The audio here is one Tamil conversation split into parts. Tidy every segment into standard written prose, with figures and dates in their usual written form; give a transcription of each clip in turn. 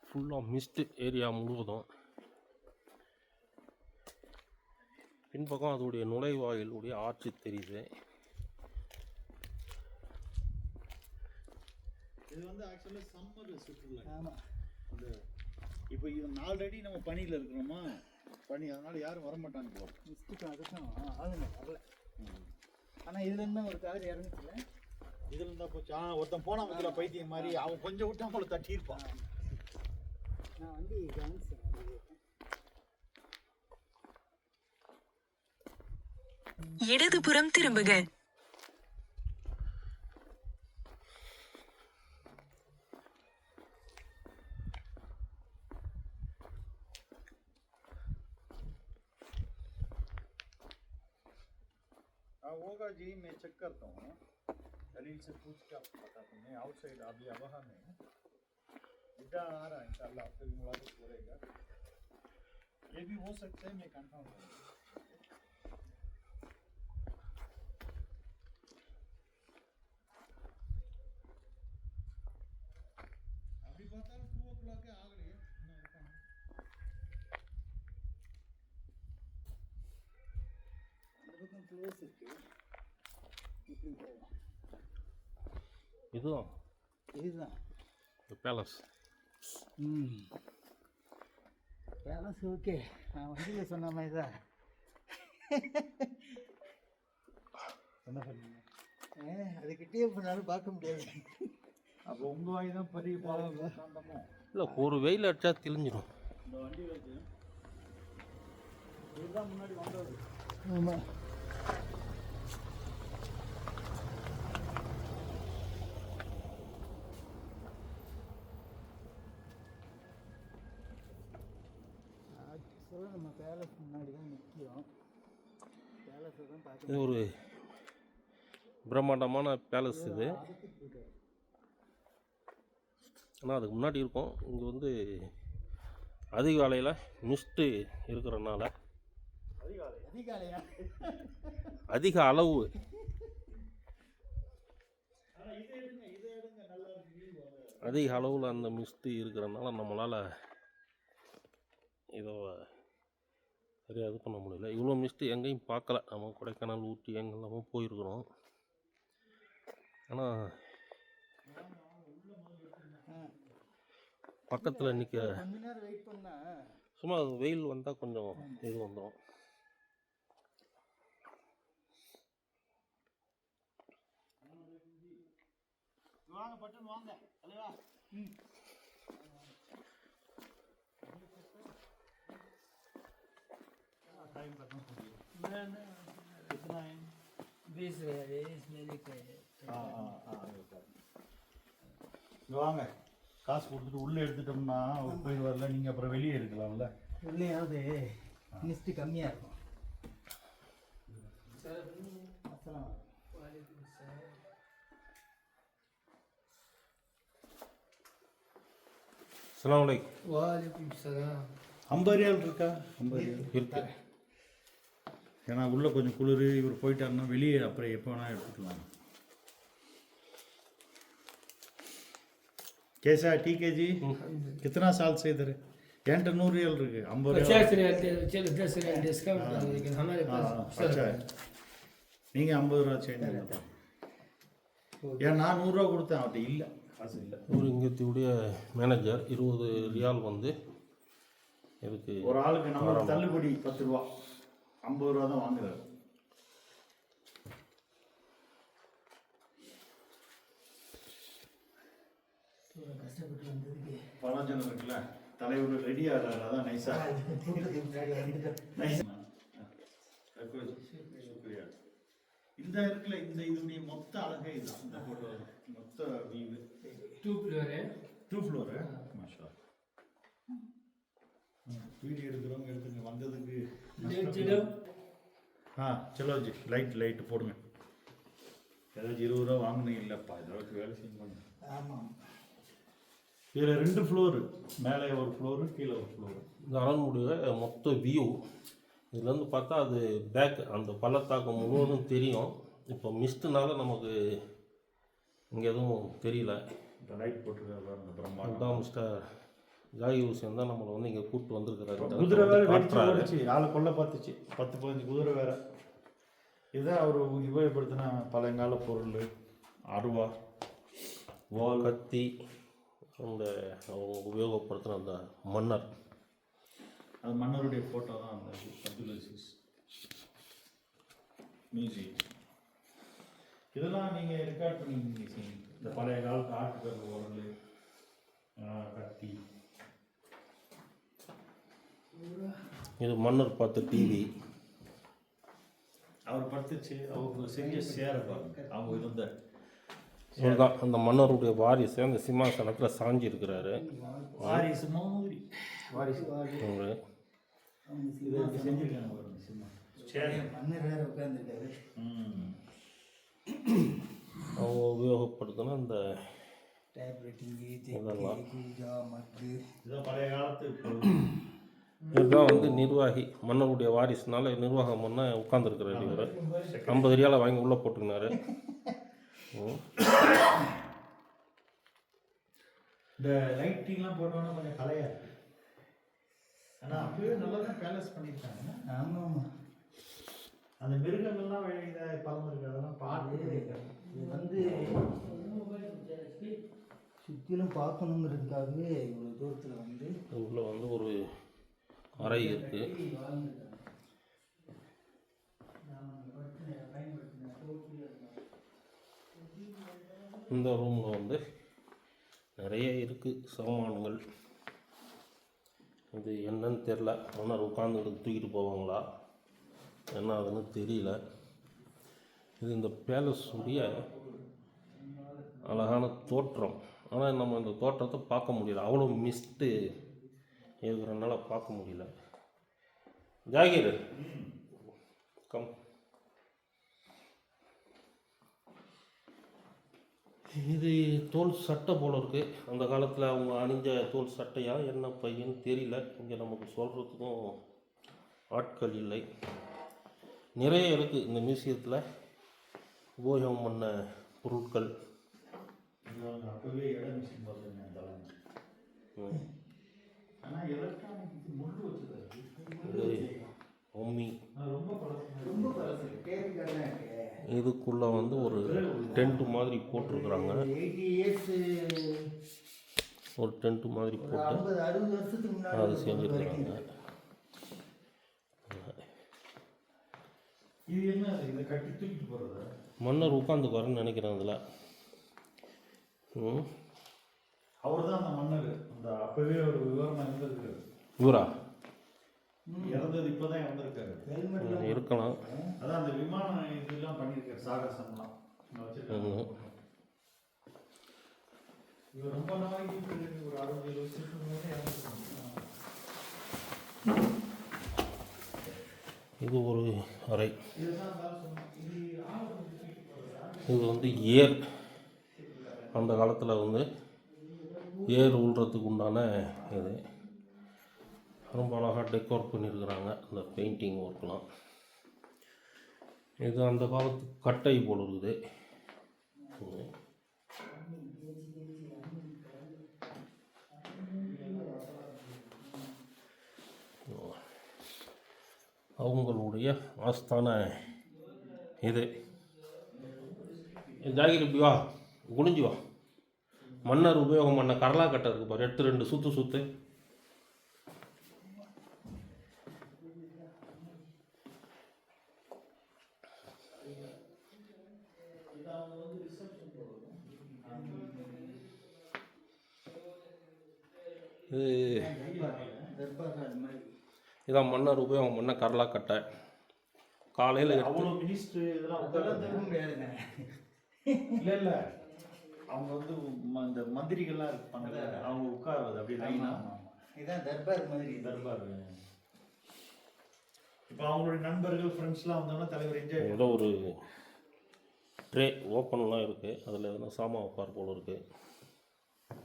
ஃபுல்லாக மிஸ்ட் ஏரியா முழுவதும். பின்பக்கம் அதோடைய நுழைவாயிலுடைய ஆட்சி தெரியுது. இது வந்து ஆக்சுவலாக சம்மர் சுற்றுலா. ஆமாம், இந்த இப்போ ஆல்ரெடி நம்ம பனியில் இருக்கிறோமா, பனி, அதனால யாரும் வரமாட்டாங்க போல. மிஸ்ட்டுக்கு அதுக்கும் ஆளுங்க வரல. ஆனால் இதுல இருந்தால் ஒரு கார் இறங்குச்சுல, இதுல இருந்தால் போச்சு. ஒருத்தன் போனா முதல்ல பைத்தியம் மாதிரி அவன் கொஞ்சம் விட்டு அவங்கள தட்டியிருப்பான். நான் வந்து கவனிச்சேன். இடதுபுறம் திரும்புக. होगा जी, मैं चेक करता हूँ, दलील से पूछ के आपको बताता हूँ. मैं आउटसाइड अभी अबहा में इधर आ रहा है, इंशाल्लाह आपसे भी मुलाकात हो रहेगा. ये भी हो सकता है, मैं कंफर्म करूँगा. अभी बता 2 o'clock के आ गई है. क्लोज है. இதுதான் பேலஸ். பேலஸ் ஓகே, நான் வண்டியில் சொன்ன மாதிரி தான். என்ன சொன்னீங்க? அதுக்கிட்டே போனாலும் பார்க்க முடியாது. அப்போ உங்கள் வாய் தான் பெரிய பாலம். இல்லை, ஒரு வெயில் அடித்தா தெளிஞ்சிடும். இந்த வண்டி வச்சு இதுதான் முன்னாடி வந்தது. ஆமாம், நம்ம பேலஸ் முன்னாடி தான் நிற்கிறோம். பேலஸை தான் பார்க்க. இது ஒரு பிரம்மாண்டமான பேலஸ் இது. ஆனால் அதுக்கு முன்னாடி இருக்கும். இங்கே வந்து அதிகாலையில் மிஸ்ட்டு இருக்கிறனால அதிக அளவு அதிக அளவில் அந்த மிஸ்ட்டு இருக்கிறனால நம்மளால் இதை சரியாக இது பண்ண முடியல. இவ்வளோ மிஸ்ட்டு எங்கேயும் பார்க்கல. நம்ம கொடைக்கானல், ஊட்டி எங்கெல்லாமோ போயிருக்கிறோம். ஆனால் பக்கத்தில் நிற்க சும்மா வெயில் வந்தால் கொஞ்சம் இது வந்துடும். வாங்க பட்டன் வாங்க தலைவா. टाइम करना पड़ेगा ना, कितना है? 20 है, इसमें लिखा है. வாங்க, காசு கொடுத்துட்டு உள்ளே எடுத்துட்டோம்னா போய் வரல. நீங்கள் அப்புறம் வெளியே எடுக்கலாம்ல. உள்ளேயாவது மிஸ்ட்டு கம்மியாக இருக்கும். அஸ்ஸலாமு அலைக்கும். வாலைக்கும் சலாம். 50 ரியால் இருக்கா? 50 ரியால் இருக்கு. ஏன்னா உள்ளே கொஞ்சம் குளிர். இவர் போயிட்டாருன்னா வெளியே அப்புறம் எப்போ வேணால் எடுத்துக்கலாம். कैसा ठीक है जी? कितना साल से इधर है? एंटर 100 रियल रखे 50 रियल. चलो 10 रियल डिस्काउंट है, लेकिन हमारे पास अच्छा है. நீங்கள் 50 ரூபா சேஞ்ச் பண்ணலாம். ஏன் நான் 100 ரூபா கொடுத்தேன், அவர்கிட்ட இல்லை, காசு இல்லை. ஒரு இங்கத்தியுடைய மேனேஜர் 20 ரியால் வந்து இதுக்கு ஒரு ஆளுக்கு நம்ம தள்ளுபடி 10 ரூபா, 50 ரூபா தான் வாங்குறாரு. பலஜனம் இருக்குல்ல, தலைவர் ரெடி ஆகிறாரு. அதான் நைஸா சுக்ரியா. இந்த இருக்குல்ல, இந்த இதனுடைய மொத்த அழகே இதுதான். இந்த போட்டோ மொத்த வியூ 2 ஃப்ளோரு. மாஷா. வீடியோ எடுக்கிறவங்க எடுத்துங்க. வந்ததுக்கு சலோ ஜி. லைட் போடுங்க. ஏதாச்சும் 20 ரூபா வாங்கினீங்க இல்லைப்பா, இதற்கு வேலை செய்யணும். ஆமாம். இதில் 2 ஃப்ளோரு, மேலே ஒரு ஃப்ளோரு, கீழே ஒரு ஃப்ளோரு. இந்த அரண்மனையுடைய மொத்த வியூ இதுலேருந்து பார்த்தா அது பேக் அந்த பள்ளத்தாக்கு முழுவதும் தெரியும். இப்போ மிஸ்ட்டுனால நமக்கு இங்கே எதுவும் தெரியல. இந்த லைட் போட்டுருக்காரு அந்த பிரம்மாண்டம். அதுதான் மிஸ்டர் ஜாகி ஹுசேன் தான் நம்மளை வந்து இங்கே கூப்பிட்டு வந்திருக்கிறாரு. குதிரை வேற காட்டுறாரு. வெடிச்சு ஆளை கொல்ல பார்த்துச்சு. 10-15 குதிரை வேற. இதுதான் அவர் உபயோகப்படுத்தின பழங்கால பொருள். அருவா, வால், கத்தி, அந்த அவங்க உபயோகப்படுத்தின அந்த மன்னர். அது மன்னருடைய ஃபோட்டோ தான் அந்த அப்துல் அசீஸ் மியூசியம். இதெல்லாம் நீங்கள் ரெக்கார்ட் பண்ணியிருந்தீங்க. இந்த பழைய காலத்து ஆட்டுக்கல் உரல், கத்தி. இது மன்னர் பார்த்த டிவி. அவர் படுத்துச்சு. அவங்க செஞ்ச சேரை பாருங்க. அவங்க இருந்த இதுதான் அந்த மன்னருடைய வாரிசு அந்த சிம்மாசனத்தில் சாஞ்சி இருக்கிறாரு. வாரிசு மாதிரி வாரிசு அவரு இது செஞ்சுருக்காங்க பாருங்க. சிம்மா சேர் மன்னர் வேற உட்காந்துருக்காரு. அவங்க உபயோகப்படுத்தின அந்த டைப் ரைட்டிங்கு, இதெல்லாம். பூஜா, மட்டு. இதுதான் பழைய காலத்து இதுதான் வந்து நிர்வாகி மன்னருடைய வாரிசுனால நிர்வாகம் பண்ண உட்காந்துருக்கிறாரு. இவர் 50 ரியாலை வாங்கி உள்ளே போட்டுக்கினாரு. இந்த லைட்டிங்லாம் போட்டோன்னா கொஞ்சம் கலையாக இருக்குது. ஆனால் அப்பவே நல்லா தான் பேலஸ் பண்ணியிருக்காங்க. ஆமாம் ஆமாம். அந்த மிருகங்கள்லாம் இதை பழம் இருக்குது. அதெல்லாம் பார்த்து இது வந்து சுற்றிலும் பார்க்கணுங்கிறதுக்காகவே இவ்வளோ தூரத்தில் வந்து உள்ள வந்து ஒரு அறை இருக்குது. இந்த ரூமில் வந்து நிறைய இருக்குது சாமான்கள். இது என்னன்னு தெரில. மன்னர் உட்காந்துக்கிட்டு தூக்கிட்டு போவாங்களா என்ன அதுன்னு தெரியல. இது இந்த பேலஸ் உடைய அழகான தோற்றம். ஆனால் நம்ம இந்த தோற்றத்தை பார்க்க முடியல. அவ்வளோ மிஸ்ட்டு இருக்கிறனால பார்க்க முடியல. ஜாகிர் கம். இது தோல் சட்டை போல இருக்குது. அந்த காலத்தில் அவங்க அணிஞ்ச தோல் சட்டையா என்ன பையன்னு தெரியல. இங்கே நமக்கு சொல்கிறதுக்கும் ஆட்கள் இல்லை. நிறைய இருக்குது இந்த மியூசியத்தில் உபயோகம் பண்ண பொருட்கள். அப்பவே இடம் மிஷின் பார்த்துருங்க அந்த ஆனால் எலக்ட்ரானிக் முள்ளு வச்சுருக்காரு. பொம்மி ரொம்ப பழசு. ரொம்ப பழசு. டேபிள்லாம் இருக்கு. இதுக்குள்ளே வந்து ஒரு டென்ட் மாதிரி போட்டிருக்குறாங்க. 80 years, ஒரு டென்ட் மாதிரி ஒரு போட்டு 50-60 வருஷத்துக்கு முன்னாடி அது செஞ்சுருக்குறாங்க. இது என்ன இதை கட்டி தூக்கிட்டு போகிறதா? மன்னர் உட்காந்துக்குவாருன்னு நினைக்கிறேன் அதில். அவர் தான் அந்த மன்னர். அந்த அப்பவே ஒரு விவரமாக இருந்திருக்காரு. இவரா இறந்தது இப்போதான் இறந்துருக்காரு. ஹெல்மெட்லாம் இருக்கலாம். அதான் அந்த விமானம் இதெல்லாம் பண்ணியிருக்காரு. சாகசம்லாம் வச்சிருக்காங்க. இவர் ரொம்ப நாளைக்கு ஒரு 60-70 வருஷத்துக்கு முன்னாடி இறந்துருக்காங்க. இது ஒரு அறை. இதுதான் சொன்னேன். இது இது வந்து ஏர். அந்த காலத்தில் வந்து ஏர் உள்றதுக்கு உண்டான இது ரொம்ப அழகாக டெக்கோர் பண்ணியிருக்கிறாங்க. இந்த பெயிண்டிங் ஒர்க்லாம். இது அந்த காலத்து கட்டை போல் இருக்குது. அவங்களுடைய ஆஸ்தான இது. ஜாகிர் இப்படி வா, குனிஞ்சு வா. மன்னர் உபயோகம் பண்ண கரலா கட்டை இருக்கு பாரு. எடுத்து 2 சுற்று சுற்று. இது தர்பார் ஹால் மாதிரி. இதான் மன்னர் உபயோகம் பண்ண கரலா கட்டை. காலையில் அவ்வளோ மினிஸ்டர் இதெல்லாம் அதெல்லாம் தூக்க முடியாதுங்க. இல்லை இல்லை அவங்க வந்து இந்த மந்திரிகள்லாம் இருப்பாங்க. அவங்க உட்காருவது அப்படி லைனா. இதான் தர்பார் மாதிரி. தர்பார். இப்போ அவங்களுடைய நண்பர்கள் ஃப்ரெண்ட்ஸ்லாம் வந்தோன்னா தலைவர் என்ஜாய் ஏதோ ஒரு ட்ரே ஓப்பன்லாம் இருக்குது. அதில் எதனா சாமான் வைப்பார் போல் இருக்குது.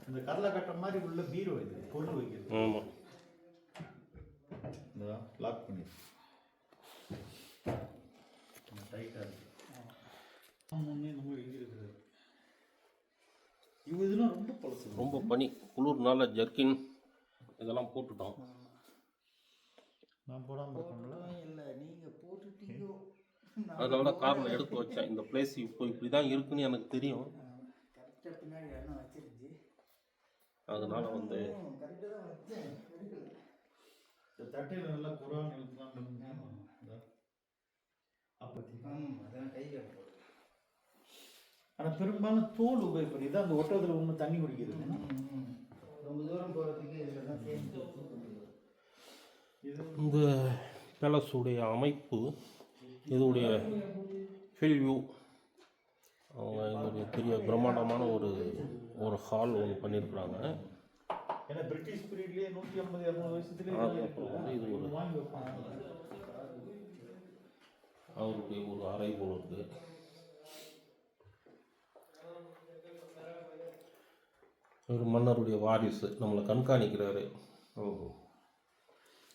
இந்த கடலை கட்ட மாதிரி உள்ள பீரோ இது பொருள் வைக்கிறது. ஆமாம். லாக் பண்ணி ரொம்ப பனி, குளிர்னால ஜர்க்கின் இதெல்லாம் போட்டுட்டோம். நான் போடாமல் இருக்கோம்ல. இல்லை நீங்கள் போட்டுட்டீங்க. அதனால தான் காரில் எடுத்து வச்சேன். இந்த பிளேஸ் இப்போ இப்படி தான் இருக்குன்னு எனக்கு தெரியும். கரெக்டாக பின்னாடி எண்ணெய் வச்சிருந்துச்சு. அதனால வந்து கரெக்டாக தான் வச்சேன். எடுக்கல. இந்த தட்டையில் நல்லா குரான் எழுத்துலாம் அப்போ அதான் கையில் போடுது. ஆனால் பெரும்பாலும் தோல் உபயோகப்படுது. இதான் அந்த ஒட்டத்தில் ஒன்று தண்ணி குடிக்கிறது. ரொம்ப தூரம் போகிறதுக்கு இதில் தான் சேர்ந்து இந்த பேலஸுடைய அமைப்பு, இதோடைய ஃபீல் வியூ, அவங்க இதோடைய பெரிய பிரம்மாண்டமான ஒரு ஹால் ஒன்று பண்ணியிருக்கிறாங்க. ஏன்னா பிரிட்டிஷ் பீரியட்லேயே 150-200 வருஷத்துலேயே அப்புறம் வந்து இது ஒரு வாங்கி வைப்பாங்க. அவருடைய ஒரு அறை போல் இருக்குது. ஒரு மன்னருடைய வாரிசு நம்மளை கண்காணிக்கிறாரு.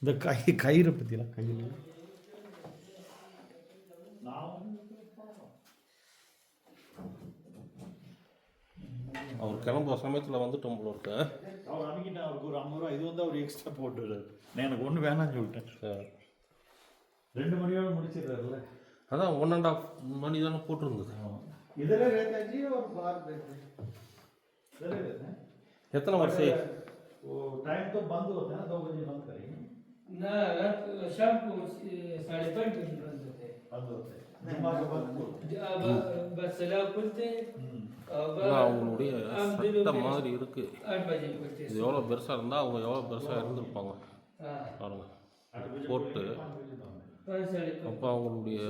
இந்த கயிறை பற்றிலாம் கையில் அவர் கிளம்புற சமயத்தில் வந்துட்டோம் போல இருக்கேன். அவர் அன்னைக்கிட்ட அவருக்கு ஒரு 50 ரூபா இது வந்து அவர் எக்ஸ்ட்ரா போட்டுறாரு. நான் எனக்கு ஒன்று வேணாம்னு சொல்லிட்டேன். 2 மணியோட முடிச்சிடுறாருல்ல. அதான் 1.5 மணி தானே போட்டிருந்தது. இதில் ரேட்டாச்சு ஒரு பார் ரேட்டு. எத்தனை வருஷம் टाइम तो बंद होता है 2 बजे बंद करेंगे ना रात शाम को 5:30 बजे बंद होते हैं जुम्मा के बाद खोलते हैं। बस सलाह खुलते हैं அவங்களுடைய சட்ட மாதிரி இருக்கு. 8 बजे खुलते இது எவ்வளோ பெருசாக இருந்தால் அவங்க எவ்வளோ பெருசாக இருந்திருப்பாங்க பாருங்க போட்டு. அப்போ அவங்களுடைய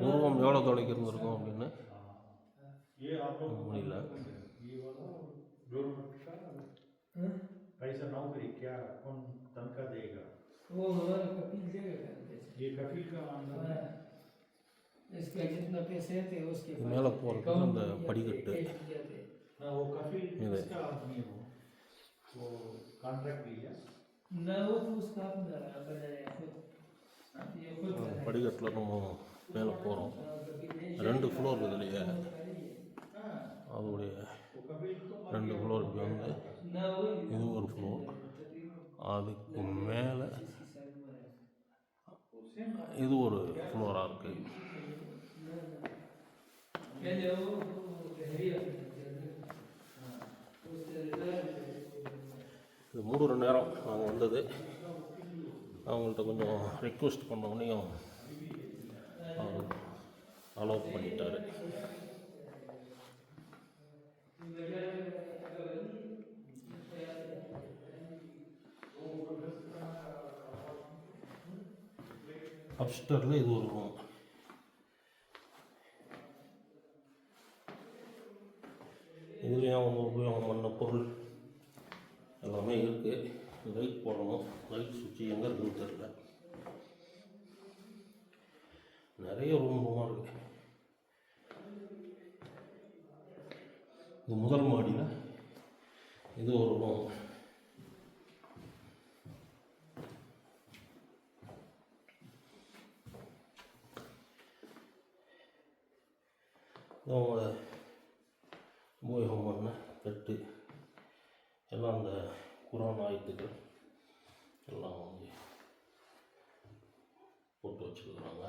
உருவம் எவ்வளோ தொலைக்கு இருந்திருக்கும் அப்படின்னு முடியல. पैसा नौकरी क्या कौन तनख्वाह देगा? वो हमारा कपिल देगा। ये कफील का इसका जितना पैसे थे उसके இது மேலே போகிறதுக்கு அந்த படிக்கட்டு. ना वो कफील किसका आदमी है? वो कॉन्ट्रैक्ट लिया ना वो तो उसका अपना बनाया खुद। ये खुद படிக்கட்டில் நம்ம மேலே போகிறோம். 2 ஃப்ளோர் இதுலையே அதோடைய 2 ஃப்ளோர். இப்படி வந்து இது ஒரு ஃப்ளோர், அதுக்கு மேலே இது ஒரு ஃப்ளோராக இருக்குது. இது மூடுற நேரம் அவங்க வந்தது. அவங்கள்ட்ட கொஞ்சம் ரெக்வெஸ்ட் பண்ண உடனேயும் அவர் அலோவ் பண்ணிட்டாரு. அப்ஸ்டரில் இது ஒரு ரூம். இதுலேயும் அவங்க உபயோகம் பண்ண பொருள் எல்லாமே இருக்குது. லைட் போடணும். லைட் சுவிட்சு எங்கே இருக்குன்னு தெரியல. நிறைய ரூமாக இருக்குது. இது முதல் மாடியில் இது ஒரு ரூம். அவங்க உபயோகம் பண்ண தட்டு எல்லாம் அந்த குரான் ஆயத்துக்கள் எல்லாம் வந்து போட்டு வச்சுருக்குறாங்க.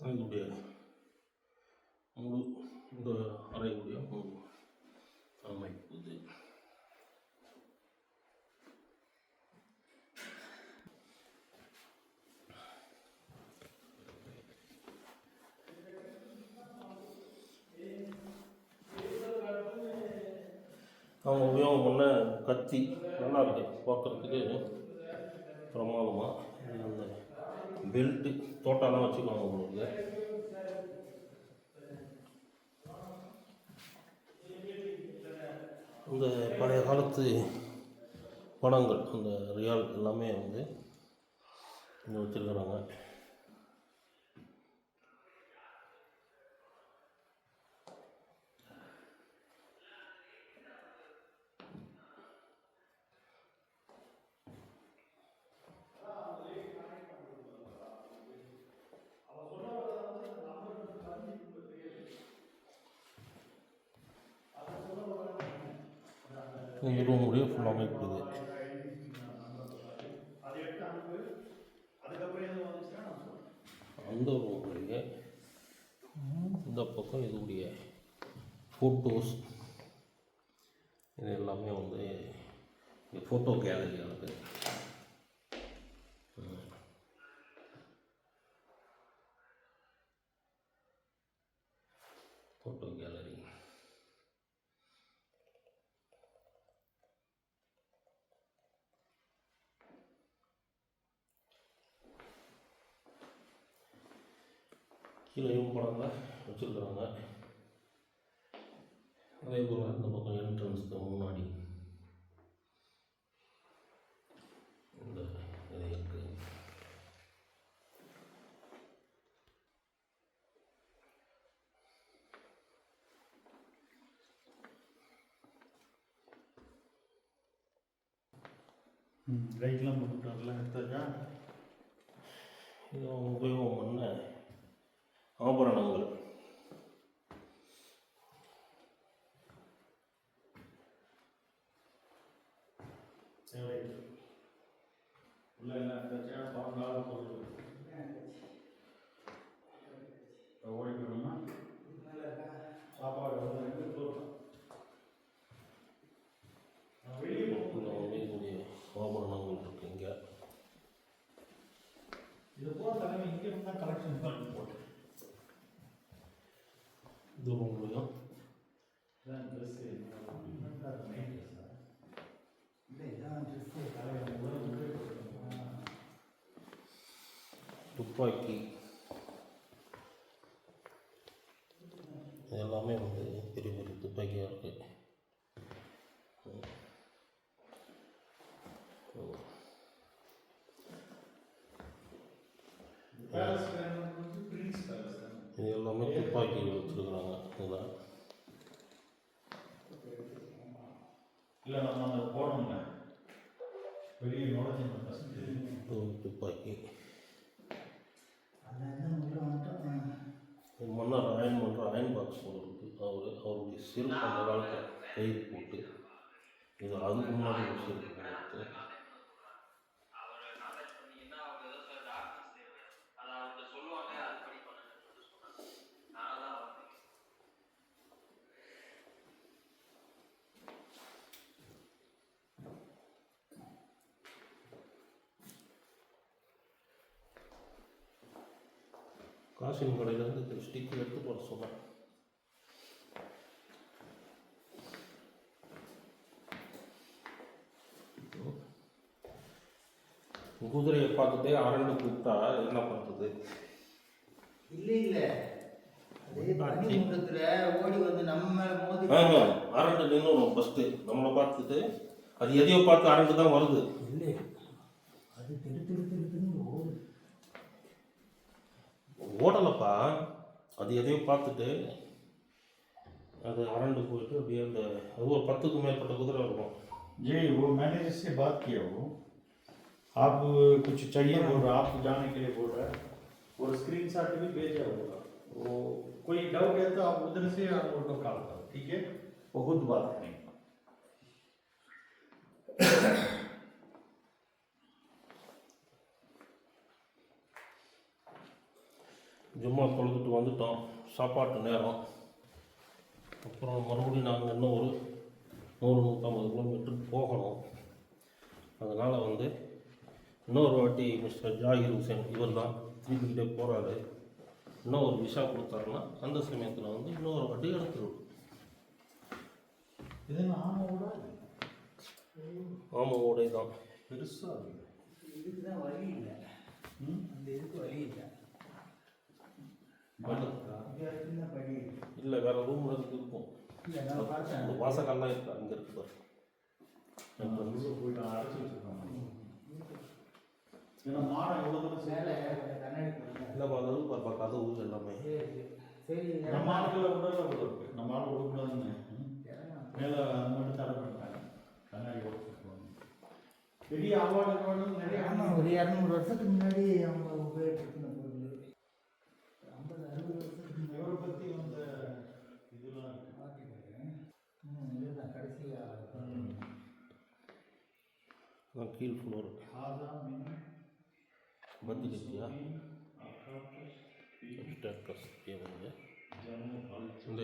இதனுடைய முழு இந்த அறையுடைய முழு அமைப்பு இது. அவங்க உபயோகம் பண்ண கத்தி நல்லா இருக்கு பார்க்குறதுக்கு பிரமாதமாக. அந்த பெல்ட்டு தோட்டாலாம் வச்சுக்குவாங்க உங்களுக்கு. இந்த பழைய காலத்து படங்கள் அந்த ரியால் எல்லாமே வந்து இங்கே வச்சுருக்குறாங்க. இந்த ரூமுடைய ஃபுல் அமைப்பு இது. அதை எடுத்து அனுப்பு. அதுக்கப்புறம் எதுவும் வந்துச்சுன்னா நான் சொல்றேன். அந்த ரூமுடைய இந்த பக்கம் இதோடைய ஃபோட்டோஸ் இது எல்லாமே வந்து ஃபோட்டோ கேலரி ஆகுது. ஃபோட்டோ கேலரி கீழேயும் படங்களை வச்சுருக்குறாங்க. அதே போல் இந்த பக்கம் என்ட்ரன்ஸுக்கு முன்னாடி இந்த இது இருக்குது. லைட்லாம் போட்டுட்டாரெல்லாம் எடுத்தாச்சா? இது அவங்க உபயோகம் பண்ண ஆபரணங்கள். உள்ள எல்லாம் எடுத்தாச்சா? பழங்கால பொருள் ஓடிக்கணுமா? சாப்பாடு வந்து வெளியே இதில் வந்து இதோடைய ஆபரணங்கள் இருக்கு. இங்கே இது போல தலைமை இங்கே இருந்தால் கலெக்ஷன் பண்ணி போட்டு இது ரூம்லையும் ட்ரெஸ்ஸு இல்லை இதான் ட்ரெஸ்ஸு. துப்பாக்கி இது எல்லாமே வந்து பெரிய பெரிய துப்பாக்கியாக இருக்குது. இது எல்லாமே துப்பாக்கி வச்சுருக்குறாங்க. இதுதான் இல்லை நம்ம அந்த போனோம்ல வெளியே நுழைஞ்சு ஃபஸ்ட்டு ஒரு துப்பாக்கி. அந்த உள்ள வந்துட்டோம். மன்னர் அயன் பண்ணுற அயன் பாக்ஸ் போல இருக்குது. அவருடைய செருப்பு அந்த காலத்தில் கயிறு போட்டு இது அதுக்கு முன்னாடி ஒரு செருப்பு போட்டு காசின் கடையிலேருந்து ஸ்டிக்கர் எடுத்து போட சொன்னேன். குதிரையை பார்த்துட்டே அரண்டு கூப்பிட்டா என்ன பண்ணுறது? இல்லை இல்லை அதே பனி மூட்டத்தில் ஓடி வந்து நம்ம மேலே மோதி அரண்டு நின்றுடும். ஃபஸ்ட்டு நம்மளை பார்த்துட்டு அது எதையோ பார்த்து அரண்டு தான் வருது. இல்லை அது திருத்துன்னு ஓடு. ஓடலைப்பா, அது எதையோ பார்த்துட்டு அது அரண்டு போயிட்டு அப்படியே அந்த அது ஒரு 10க்கு மேற்பட்ட குதிரை இருக்கும். जी वो मैंने जिससे बात किया वो आप कुछ चाहिए बोल रहा, आप जाने के लिए बोल रहा है, और स्क्रीनशॉट भी भेजा होगा। वो कोई डाउट है तो आप उधर से आप उनको कॉल करो, ठीक है? वो खुद बात करेंगे। ஜும்மா தொழுதுட்டு வந்துட்டோம். சாப்பாட்டு நேரம். அப்புறம் மறுபடியும் நாங்கள் இன்னும் ஒரு 100-150 கிலோமீட்டருக்கு போகணும். அதனால் வந்து இன்னொரு வாட்டி மிஸ்டர் ஜாகிர் ஹுசேன் இவர் தான் திருப்பிக்கிட்டே போகிறாரு. இன்னும் ஒரு விசா கொடுத்தாருன்னா அந்த சமயத்தில் வந்து இன்னொரு வாட்டி எடுத்துருவோம். இது ஆமாவோட ஆமாவோடே தான் பெருசாக இதுக்கு தான் வழி இல்லை. அந்த இதுக்கு வழி இல்லை. சின்ன படி இல்லை, வேறு ரூம் இருக்கும். இல்லை நான் பார்த்தேன். வாசக்கெல்லாம் இருக்கா அங்கே இருக்கு பாரு. போயிட்டு அடைச்சி வச்சுருக்காங்க. ஏன்னா மாடம் எவ்வளோ தூரம் மேலே சேலை கண்ணாடி போடுங்க. இல்லை கதவு பார்ப்பா, கதவு எல்லாமே சரி சரி நம்ம ஆளுக்குள்ள உடல இருக்கு. நம்ம ஆள் விடக்கூடாதுன்னு மேலே அது மட்டும் தடை பண்ணிட்டாங்க. கண்ணாடி ஓடிச்சுருப்பாங்க. பெரிய அவார்டு நிறைய ஆமாம், ஒரு 200 வருஷத்துக்கு முன்னாடி அவங்க உபயோகப்படுத்தின பொருள். 50-60 வருஷத்துக்கு இவரை பற்றி வந்த இதெல்லாம் இருக்கு. இதுதான் கடைசியாக கீழ் ஃப்ளோர் மத்திய ஸ்டேட்டஸ் வந்து இந்த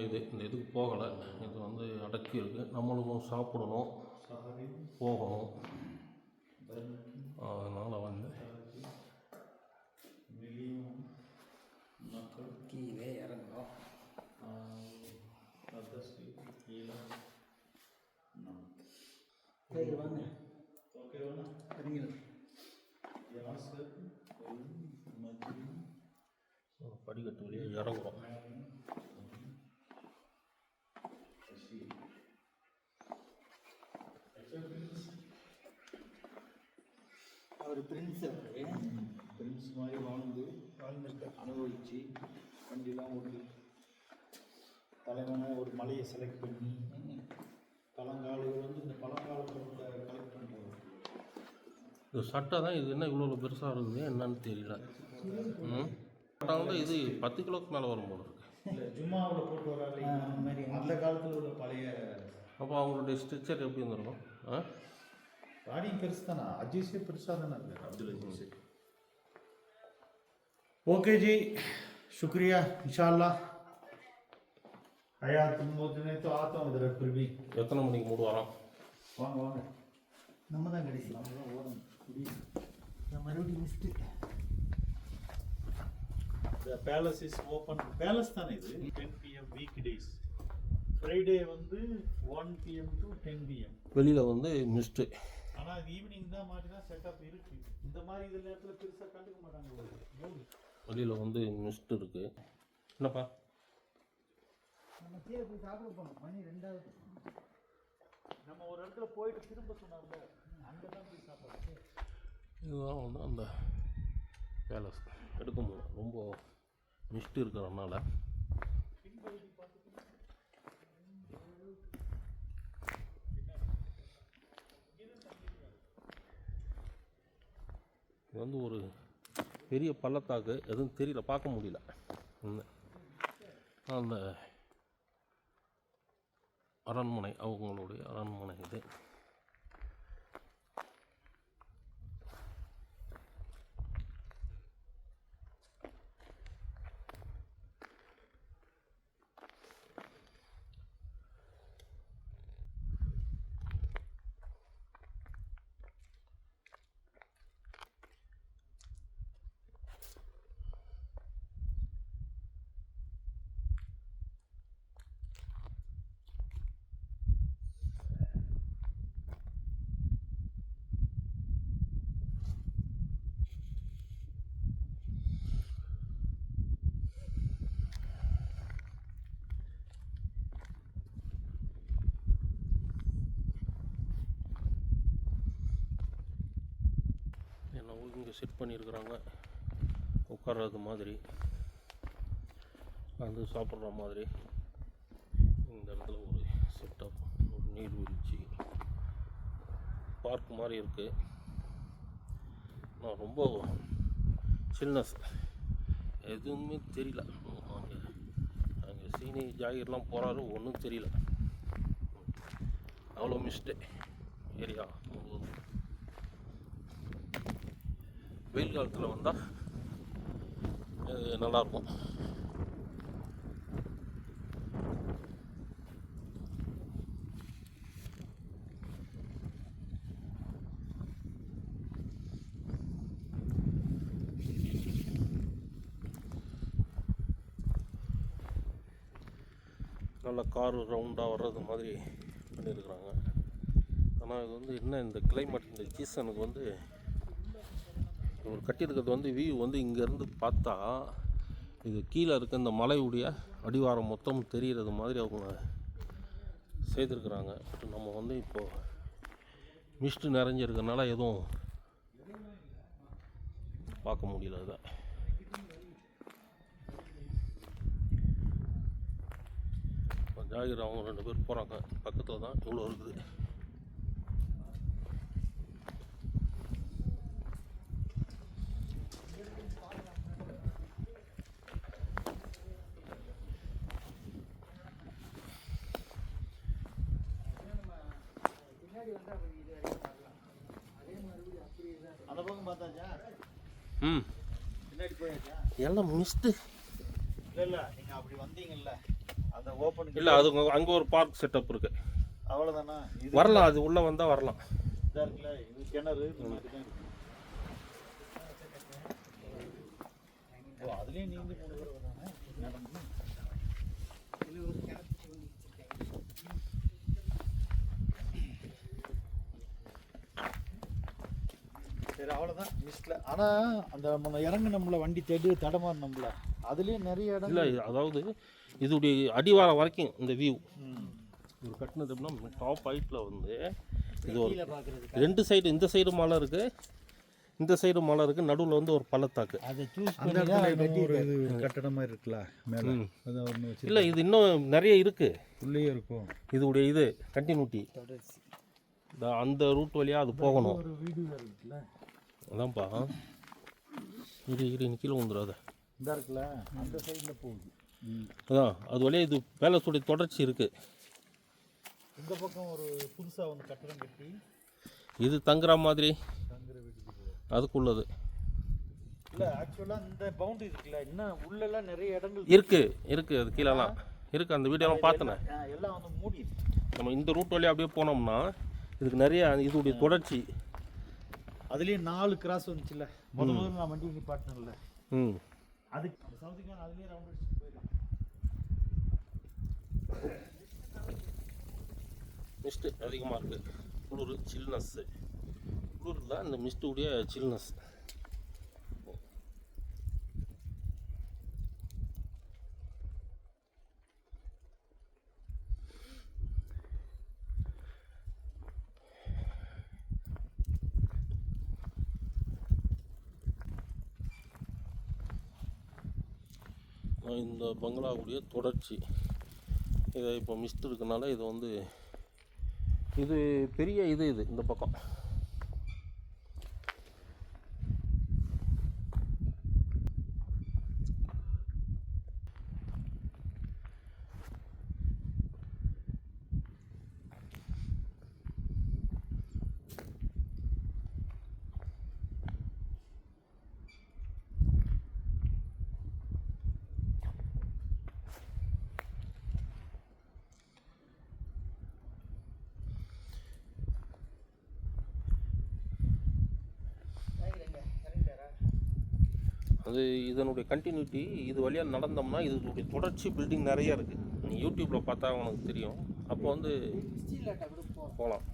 இதுக்கு போகலை. இது வந்து அடக்கி இருக்குது. நம்மளுக்கும் சாப்பிடணும், போகணும். அதனால் வந்து கீழே இறங்குறோம். சரி வாங்க. படிக்கட்டு வழியாக இறங்குறோம். அவர் பிரின்ஸ் மாதிரி வாழ்ந்துட்டு அனுபவிச்சு வண்டிலாம் ஓட்டி தலைவனை ஒரு மலையை செலக்ட் பண்ணி பழங்காலிகள் வந்து இந்த பழங்காலத்தை கலெக்ட் பண்ணுறாங்க. இது சட்டை தான். இது என்ன இவ்வளோ பெருசாக இருக்குது என்னன்னு தெரியல. சட்டை வந்து இது 10 கிலோக்கு மேலே வரும் போல இருக்கு. இல்லை ஜும்மாவில் போட்டு வராது அந்த மாதிரி அந்த காலத்தில் உள்ள பழைய. அப்போ அவங்களுடைய ஸ்ட்ரக்சர் எப்படி இருந்திருக்கும்? பாடியும் பெருசு தானே, அஜீஸே பெருசாக தானே இருக்கார் அப்துல் அஜீஸ். ओके जी, शुक्रिया। इंशाल्लाह हयात तुम लोग ने तो आता हूँ इधर फिर भी। எத்தனை மணிக்கு மூடுவாராம்? வாங்க வாங்க, நம்ம தான் கடைசி, நம்ம தான் ஓரம் நான் மறுபடியும் mist. The palace is open. Palace தானே இது. 10 PM weekdays. Friday வந்து 1 PM to 10 PM. வெளியில் வந்து மிஸ்ட்டு. ஆனால் ஈவினிங் தான் மாதிரி தான் செட்டப் இருக்கு. இந்த மாதிரி இதில் நேரத்தில் பெருசாக கண்டுக்க மாட்டாங்க. வெளியில் வந்து மிஸ்ட் இருக்குது. என்னப்பா நம்ம கீழே போய் சாப்பிட போனோம். மணி 2ஆவது. நம்ம ஒரு இடத்துல போயிட்டு திரும்ப சொன்னாங்க, அங்கே தான் போய் சாப்பிட்றது. இதுதான் வந்து அந்த பேலஸ். எடுக்க முடியும், ரொம்ப மிஸ்ட் இருக்கிறதுனால. இது வந்து ஒரு பெரிய பள்ளத்தாக்கு, எதுவும் தெரியல, பார்க்க முடியல. அந்த அரண்மனை, அவங்களுடைய அரண்மனை இது. இங்கே செட் பண்ணியிருக்கிறாங்க உட்கார்றது மாதிரி, வந்து சாப்பிட்ற மாதிரி. இந்த இடத்துல ஒரு செட்டப், ஒரு நீர்வீழ்ச்சி பார்க் மாதிரி இருக்குது. நான் ரொம்ப சில்னஸ், எதுவுமே தெரியல. அங்கே சீனி ஜாகிர்லாம் போகிறாரு, ஒன்றும் தெரியல. அவ்வளோ மிஸ்டே ஏரியா. வெயில் காலத்தில் வந்தால் நல்லாயிருக்கும். நல்லா கார் ரவுண்டாக வர்றது மாதிரி பண்ணியிருக்கிறாங்க. ஆனால் இது வந்து என்ன, இந்த கிளைமேட், இந்த சீசனுக்கு வந்து இவர் கட்டியிருக்கிறது வந்து வியூ வந்து இங்கேருந்து பார்த்தா இது கீழே இருக்க இந்த மலையுடைய அடிவாரம் மொத்தம் தெரிகிறது மாதிரி அவங்க செய்திருக்கிறாங்க. பட் நம்ம வந்து இப்போது மிஸ்ட்டு நிறைஞ்சிருக்கனால எதுவும் பார்க்க முடியல. அதை ஜாகிர் அவங்க 2 பேர் போகிறாங்க, பக்கத்தில் தான் இவ்வளோ இருக்குது. பின்னாடி வந்தால் இது வரைக்கும் வரலாம். அதே மாதிரி பார்த்தாச்சா? ம் பின்னாடி போயாச்சா? எல்லாம் மிஸ்டு. இல்லை நீங்க அப்படி வந்தீங்கல்ல அந்த ஓப்பன் இல்லை அது அங்கே ஒரு பார்க் செட்டப் இருக்கு. அவ்வளோதானா? இது வரலாம், அது உள்ளே வந்தால் வரலாம். இதா இருக்குல்ல, இது கிணறு இந்த மாதிரி தான் இருக்கு. ஓ, அதுலயே நீந்து போன தானே நடந்து. சரி அவ்வளோதான் மிஸ்ல. ஆனால் அந்த நம்ம இறங்கு நம்மள வண்டி தேடி தடமாறு நம்மள அதுலேயே நிறைய இடம் இல்லை அதாவது இதுடைய அடிவாரம் வரைக்கும் இந்த வியூ இது கட்டினது எப்படின்னா டாப் ஹைட்டில் வந்து இது ஒரு ரெண்டு சைடு, இந்த சைடு மலை இருக்குது, இந்த சைடு மலை இருக்குது, நடுவில் வந்து ஒரு பள்ளத்தாக்கு. அதை சூஸ் பண்ணி தான் ஒரு இது கட்டடம் மாதிரி இருக்குல்ல மேலே. அது ஒன்று வச்சு இல்லை இது இன்னும் நிறைய இருக்குது உள்ளேயே இருக்கும். இதுடைய இது கண்டினியூட்டி. அந்த ரூட் வழியாக அது போகணும். ஒரு வீடியோ இருக்குல்ல அதான்ப்பா. இரு கீழே வந்துடாத. இந்த இருக்குல்ல அந்த சைடில் போகுது. அதான் அது வழியாக இது பேலஸுடைய தொடர்ச்சி இருக்குது. இந்த பக்கம் ஒரு புதுசாக வந்து கட்டடம் கட்டி இது தங்குற மாதிரி தங்குற வீட்டுக்கு அதுக்குள்ளது இல்லை. ஆக்சுவலாக இந்த பவுண்டரி இருக்குல்ல, இன்னும் உள்ளெல்லாம் நிறைய இடங்கள் இருக்குது அது கீழெல்லாம் இருக்குது. அந்த வீடியோலாம் பார்த்தனே. எல்லாம் வந்து மூடி. நம்ம இந்த ரூட் வழியாக அப்படியே போனோம்னா இதுக்கு நிறைய இதுடைய தொடர்ச்சி. அதுலேயே 4 கிராஸ் வந்துச்சுல்ல, முதல்ல நான் வண்டி நிப்பாட்டினேன்ல, ம் அதுக்கு அந்த சவுத்துக்கான அதுலேயே ரவுண்ட் அடிச்சுட்டு போயிடலாம். மிஸ்ட்டு அதிகமாக இருக்குது. குளிர் சில்னஸ்ஸு குளிர் தான் இந்த மிஸ்ட்டுடைய சில்னஸ். இந்த பங்களாவுடைய தொடர்ச்சி. இதை இப்போ மிஸ்ட் இருக்கனால இது வந்து இது பெரிய இது இந்த பக்கம். அது இதனுடைய கண்டினியூட்டி. இது வழியாக நடந்தோம்னா இதனுடைய தொடர்ச்சி பில்டிங் நிறைய இருக்குது. நீ யூடியூப்பில் பார்த்தா உனக்கு தெரியும். அப்போ வந்து போகலாம்.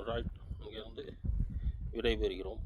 ரைட், இங்கேருந்து விடைபெறுகிறோம்.